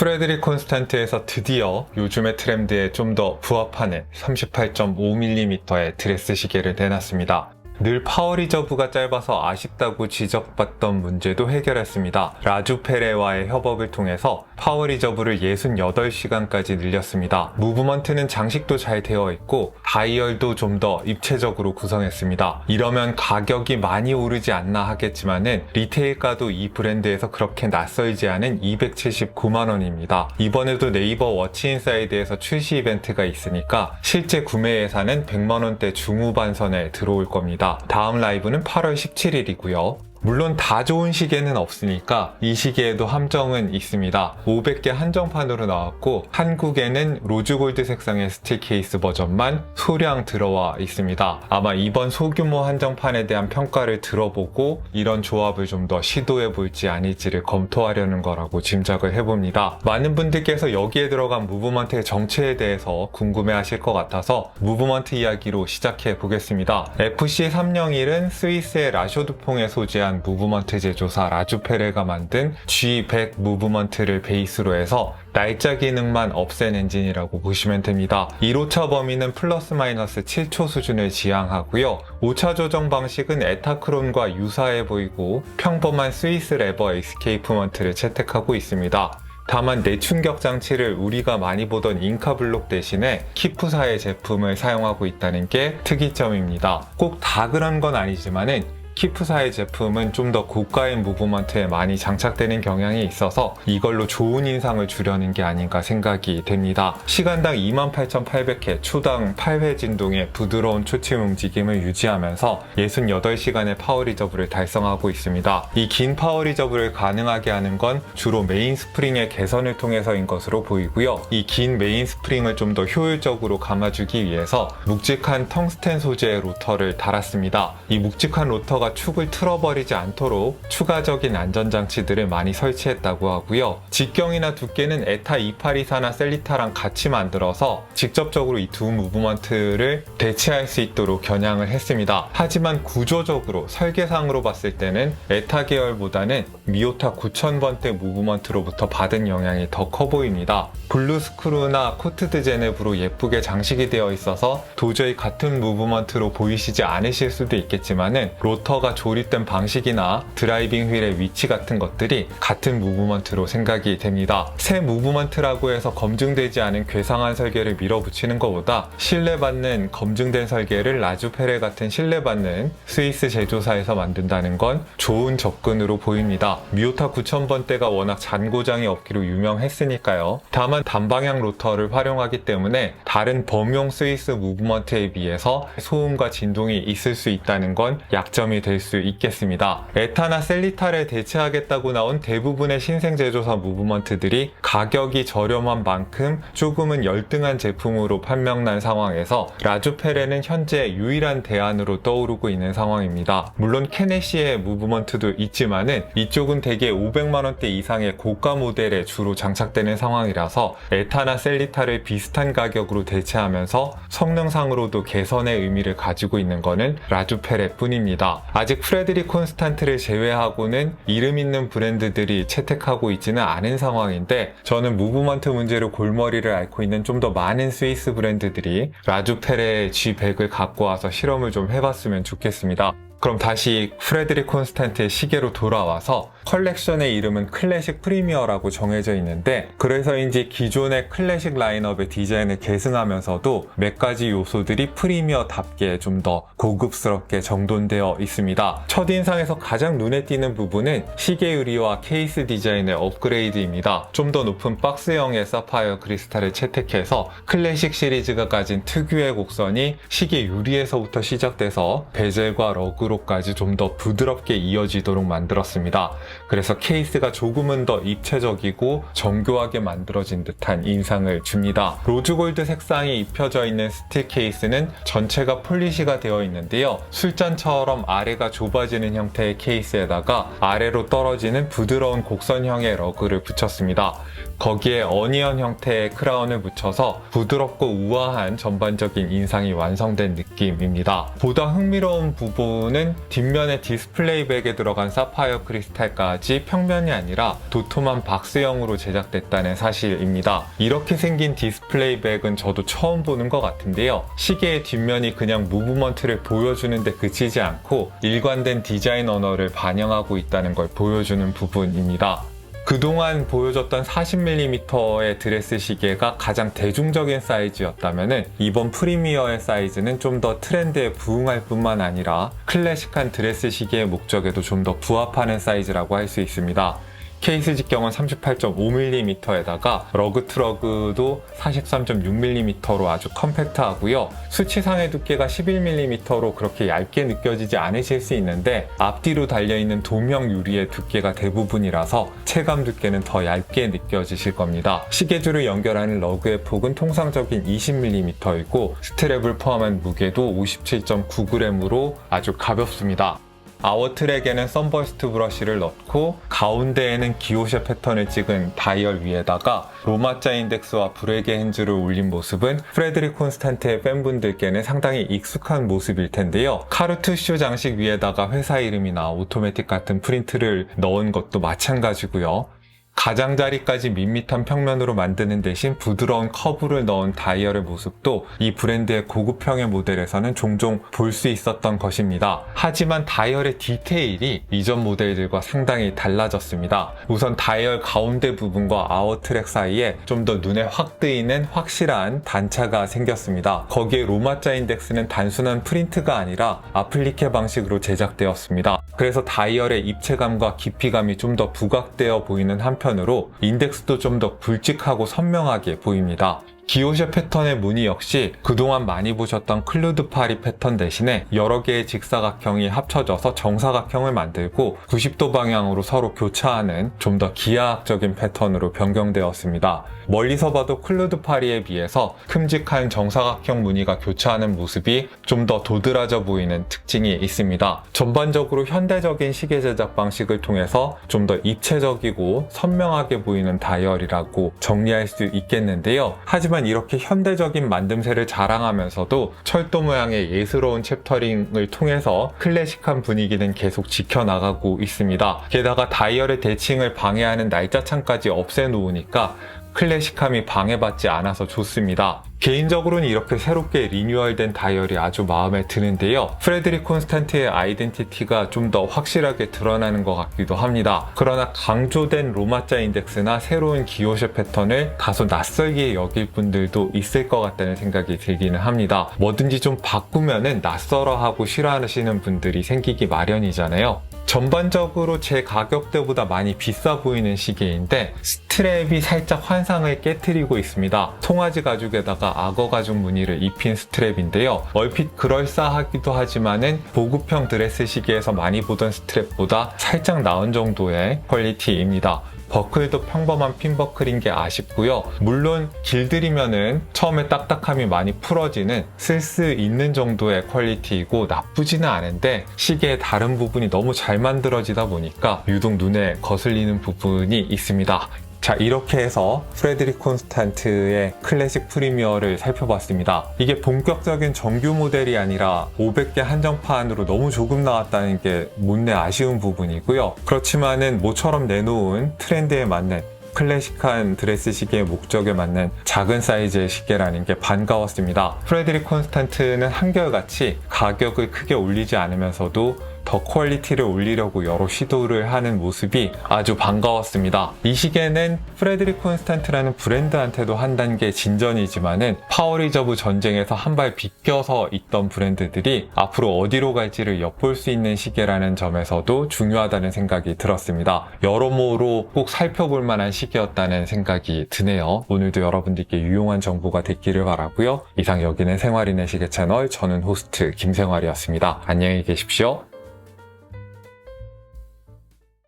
프레드릭 콘스탄트에서 드디어 요즘의 트렌드에 좀 더 부합하는 38.5mm의 드레스 시계를 내놨습니다. 늘 파워 리저브가 짧아서 아쉽다고 지적받던 문제도 해결했습니다. 라주 페레와의 협업을 통해서 파워 리저브를 68시간까지 늘렸습니다. 무브먼트는 장식도 잘 되어 있고 다이얼도 좀 더 입체적으로 구성했습니다. 이러면 가격이 많이 오르지 않나 하겠지만은 리테일가도 이 브랜드에서 그렇게 낯설지 않은 279만원입니다. 이번에도 네이버 워치인사이드에서 출시 이벤트가 있으니까 실제 구매 예산은 100만원대 중후반선에 들어올 겁니다. 다음 라이브는 8월 17일이고요. 물론 다 좋은 시계는 없으니까 이 시계에도 함정은 있습니다. 500개 한정판으로 나왔고 한국에는 로즈골드 색상의 스틸 케이스 버전만 소량 들어와 있습니다. 아마 이번 소규모 한정판에 대한 평가를 들어보고 이런 조합을 좀 더 시도해 볼지 아닐지를 검토하려는 거라고 짐작을 해봅니다. 많은 분들께서 여기에 들어간 무브먼트의 정체에 대해서 궁금해 하실 것 같아서 무브먼트 이야기로 시작해 보겠습니다. FC301은 스위스의 라쇼드퐁에 소재한 무브먼트 제조사 라주페레가 만든 G100 무브먼트를 베이스로 해서 날짜 기능만 없앤 엔진이라고 보시면 됩니다. 1호차 범위는 플러스 마이너스 7초 수준을 지향하고요. 5차 조정 방식은 에타크론과 유사해 보이고 평범한 스위스 레버 에스케이프먼트를 채택하고 있습니다. 다만 내충격 장치를 우리가 많이 보던 잉카블록 대신에 키프사의 제품을 사용하고 있다는 게 특이점입니다. 꼭 다 그런 건 아니지만은 키프사의 제품은 좀 더 고가의 무브먼트에 많이 장착되는 경향이 있어서 이걸로 좋은 인상을 주려는 게 아닌가 생각이 됩니다. 시간당 28,800회, 초당 8회 진동의 부드러운 초침 움직임을 유지하면서 68시간의 파워 리저브를 달성하고 있습니다. 이 긴 파워 리저브를 가능하게 하는 건 주로 메인 스프링의 개선을 통해서인 것으로 보이고요. 이 긴 메인 스프링을 좀 더 효율적으로 감아주기 위해서 묵직한 텅스텐 소재의 로터를 달았습니다. 이 묵직한 로터가 축을 틀어버리지 않도록 추가적인 안전장치들을 많이 설치했다고 하고요. 직경이나 두께는 에타 2824나 셀리타랑 같이 만들어서 직접적으로 이 두 무브먼트를 대체할 수 있도록 겨냥을 했습니다. 하지만 구조적으로 설계상으로 봤을 때는 에타 계열보다는 미오타 9000번대 무브먼트로부터 받은 영향이 더 커 보입니다. 블루 스크루나 코트드 제네브로 예쁘게 장식이 되어 있어서 도저히 같은 무브먼트로 보이시지 않으실 수도 있겠지만은 로터가 조립된 방식이나 드라이빙 휠의 위치 같은 것들이 같은 무브먼트로 생각이 됩니다. 새 무브먼트라고 해서 검증되지 않은 괴상한 설계를 밀어붙이는 것보다 신뢰받는 검증된 설계를 라주페레 같은 신뢰받는 스위스 제조사에서 만든다는 건 좋은 접근으로 보입니다. 미오타 9000번대가 워낙 잔고장이 없기로 유명했으니까요. 다만 단방향 로터를 활용하기 때문에 다른 범용 스위스 무브먼트에 비해서 소음과 진동이 있을 수 있다는 건 약점이 될 수 있겠습니다. 에타나 셀리타를 대체하겠다고 나온 대부분의 신생 제조사 무브먼트들이 가격이 저렴한 만큼 조금은 열등한 제품으로 판명난 상황에서 라주페레는 현재 유일한 대안으로 떠오르고 있는 상황입니다. 물론 케네시의 무브먼트도 있지만은 이쪽은 대개 500만원대 이상의 고가 모델에 주로 장착되는 상황이라서 에타나 셀리타를 비슷한 가격으로 대체하면서 성능상으로도 개선의 의미를 가지고 있는 것은 라주페레 뿐입니다. 아직 프레드릭 콘스탄트를 제외하고는 이름 있는 브랜드들이 채택하고 있지는 않은 상황인데 저는 무브먼트 문제로 골머리를 앓고 있는 좀 더 많은 스위스 브랜드들이 라주페레의 G100을 갖고 와서 실험을 좀 해봤으면 좋겠습니다. 그럼 다시 프레드릭 콘스탄트의 시계로 돌아와서 컬렉션의 이름은 클래식 프리미어라고 정해져 있는데 그래서인지 기존의 클래식 라인업의 디자인을 계승하면서도 몇 가지 요소들이 프리미어답게 좀 더 고급스럽게 정돈되어 있습니다. 첫인상에서 가장 눈에 띄는 부분은 시계 유리와 케이스 디자인의 업그레이드입니다. 좀 더 높은 박스형의 사파이어 크리스탈을 채택해서 클래식 시리즈가 가진 특유의 곡선이 시계 유리에서부터 시작돼서 베젤과 러그로까지 좀 더 부드럽게 이어지도록 만들었습니다. 그래서 케이스가 조금은 더 입체적이고 정교하게 만들어진 듯한 인상을 줍니다. 로즈골드 색상이 입혀져 있는 스틸 케이스는 전체가 폴리시가 되어 있는데요. 술잔처럼 아래가 좁아지는 형태의 케이스에다가 아래로 떨어지는 부드러운 곡선형의 러그를 붙였습니다. 거기에 어니언 형태의 크라운을 붙여서 부드럽고 우아한 전반적인 인상이 완성된 느낌입니다. 보다 흥미로운 부분은 뒷면의 디스플레이 백에 들어간 사파이어 크리스탈까지 마치 평면이 아니라 도톰한 박스형으로 제작됐다는 사실입니다. 이렇게 생긴 디스플레이 백은 저도 처음 보는 것 같은데요. 시계의 뒷면이 그냥 무브먼트를 보여주는데 그치지 않고 일관된 디자인 언어를 반영하고 있다는 걸 보여주는 부분입니다. 그동안 보여줬던 40mm의 드레스 시계가 가장 대중적인 사이즈였다면 이번 프리미어의 사이즈는 좀 더 트렌드에 부응할 뿐만 아니라 클래식한 드레스 시계의 목적에도 좀 더 부합하는 사이즈라고 할 수 있습니다. 케이스 직경은 38.5mm에다가 러그 트러그도 43.6mm로 아주 컴팩트하고요. 수치상의 두께가 11mm로 그렇게 얇게 느껴지지 않으실 수 있는데 앞뒤로 달려있는 도명 유리의 두께가 대부분이라서 체감 두께는 더 얇게 느껴지실 겁니다. 시계줄을 연결하는 러그의 폭은 통상적인 20mm이고 스트랩을 포함한 무게도 57.9g으로 아주 가볍습니다. 아워트랙에는 선버스트 브러쉬를 넣고 가운데에는 기호셰 패턴을 찍은 다이얼 위에다가 로마자 인덱스와 브레게 핸즈를 올린 모습은 프레드릭 콘스탄트의 팬분들께는 상당히 익숙한 모습일 텐데요. 카르투쇼 장식 위에다가 회사 이름이나 오토매틱 같은 프린트를 넣은 것도 마찬가지고요. 가장자리까지 밋밋한 평면으로 만드는 대신 부드러운 커브를 넣은 다이얼의 모습도 이 브랜드의 고급형의 모델에서는 종종 볼 수 있었던 것입니다. 하지만 다이얼의 디테일이 이전 모델들과 상당히 달라졌습니다. 우선 다이얼 가운데 부분과 아워트랙 사이에 좀 더 눈에 확 뜨이는 확실한 단차가 생겼습니다. 거기에 로마자 인덱스는 단순한 프린트가 아니라 아플리케 방식으로 제작되었습니다. 그래서 다이얼의 입체감과 깊이감이 좀 더 부각되어 보이는 한편으로 인덱스도 좀 더 굵직하고 선명하게 보입니다. 기호셰 패턴의 무늬 역시 그동안 많이 보셨던 클루드 파리 패턴 대신에 여러 개의 직사각형이 합쳐져서 정사각형을 만들고 90도 방향으로 서로 교차하는 좀 더 기하학적인 패턴으로 변경되었습니다. 멀리서 봐도 클루드 파리에 비해서 큼직한 정사각형 무늬가 교차하는 모습이 좀 더 도드라져 보이는 특징이 있습니다. 전반적으로 현대적인 시계 제작 방식을 통해서 좀 더 입체적이고 선명하게 보이는 다이얼이라고 정리할 수 있겠는데요. 하지만 이렇게 현대적인 만듦새를 자랑하면서도 철도 모양의 예스러운 챕터링을 통해서 클래식한 분위기는 계속 지켜나가고 있습니다. 게다가 다이얼의 대칭을 방해하는 날짜창까지 없애놓으니까 클래식함이 방해받지 않아서 좋습니다. 개인적으로는 이렇게 새롭게 리뉴얼된 다이얼이 아주 마음에 드는데요. 프레드릭 콘스탄트의 아이덴티티가 좀 더 확실하게 드러나는 것 같기도 합니다. 그러나 강조된 로마자 인덱스나 새로운 기호셰 패턴을 다소 낯설게 여길 분들도 있을 것 같다는 생각이 들기는 합니다. 뭐든지 좀 바꾸면은 낯설어하고 싫어하시는 분들이 생기기 마련이잖아요. 전반적으로 제 가격대보다 많이 비싸 보이는 시계인데 스트랩이 살짝 환상을 깨트리고 있습니다. 송아지 가죽에다가 악어 가죽 무늬를 입힌 스트랩인데요. 얼핏 그럴싸하기도 하지만은 보급형 드레스 시계에서 많이 보던 스트랩보다 살짝 나은 정도의 퀄리티입니다. 버클도 평범한 핀버클인 게 아쉽고요. 물론 길들이면은 처음에 딱딱함이 많이 풀어지는 쓸 수 있는 정도의 퀄리티이고 나쁘지는 않은데 시계의 다른 부분이 너무 잘 만들어지다 보니까 유독 눈에 거슬리는 부분이 있습니다. 자, 이렇게 해서 프레드릭 콘스탄트의 클래식 프리미어를 살펴봤습니다. 이게 본격적인 정규 모델이 아니라 500개 한정판으로 너무 조금 나왔다는 게 못내 아쉬운 부분이고요. 그렇지만은 모처럼 내놓은 트렌드에 맞는 클래식한 드레스 시계의 목적에 맞는 작은 사이즈의 시계라는 게 반가웠습니다. 프레드릭 콘스탄트는 한결같이 가격을 크게 올리지 않으면서도 더 퀄리티를 올리려고 여러 시도를 하는 모습이 아주 반가웠습니다. 이 시계는 프레드릭 콘스탄트라는 브랜드한테도 한 단계 진전이지만은 파워리저브 전쟁에서 한 발 비껴서 있던 브랜드들이 앞으로 어디로 갈지를 엿볼 수 있는 시계라는 점에서도 중요하다는 생각이 들었습니다. 여러모로 꼭 살펴볼 만한 시계였다는 생각이 드네요. 오늘도 여러분들께 유용한 정보가 됐기를 바라고요. 이상 여기는 생활인의 시계 채널, 저는 호스트 김생활이었습니다. 안녕히 계십시오.